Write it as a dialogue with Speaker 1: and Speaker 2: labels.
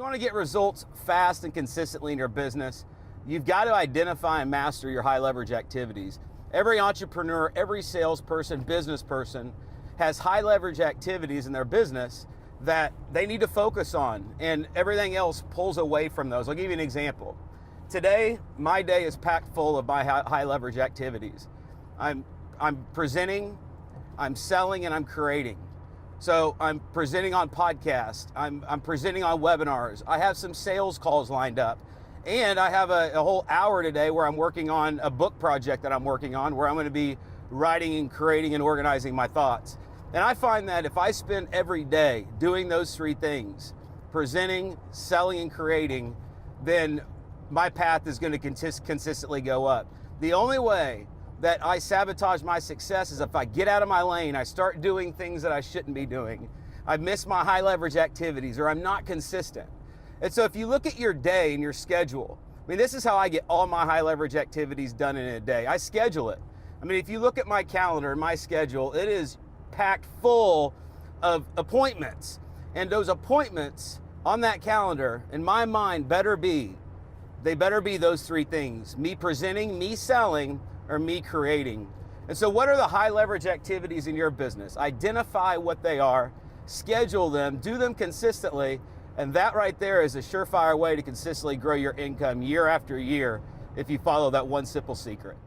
Speaker 1: want to get results fast and consistently in your business, you've got to identify and master your high leverage activities. Every entrepreneur, every salesperson, business person has high leverage activities in their business that they need to focus on, and everything else pulls away from those. I'll give you an example. Today, my day is packed full of my high leverage activities. I'm presenting, I'm selling, and I'm creating. So I'm presenting on podcasts, I'm presenting on webinars, I have some sales calls lined up, and I have a whole hour today where I'm working on a book project that I'm working on, where I'm going to be writing and creating and organizing my thoughts. And I find that if I spend every day doing those three things, presenting, selling, and creating, then my path is going to consistently go up. The only way that I sabotage my success is if I get out of my lane, I start doing things that I shouldn't be doing. I miss my high leverage activities, or I'm not consistent. And so if you look at your day and your schedule, I mean, this is how I get all my high leverage activities done in a day. I schedule it. I mean, if you look at my calendar and my schedule, it is packed full of appointments. And those appointments on that calendar, in my mind, they better be those three things: me presenting, me selling, or me creating. And so what are the high leverage activities in your business? Identify what they are, schedule them, do them consistently, and that right there is a surefire way to consistently grow your income year after year if you follow that one simple secret.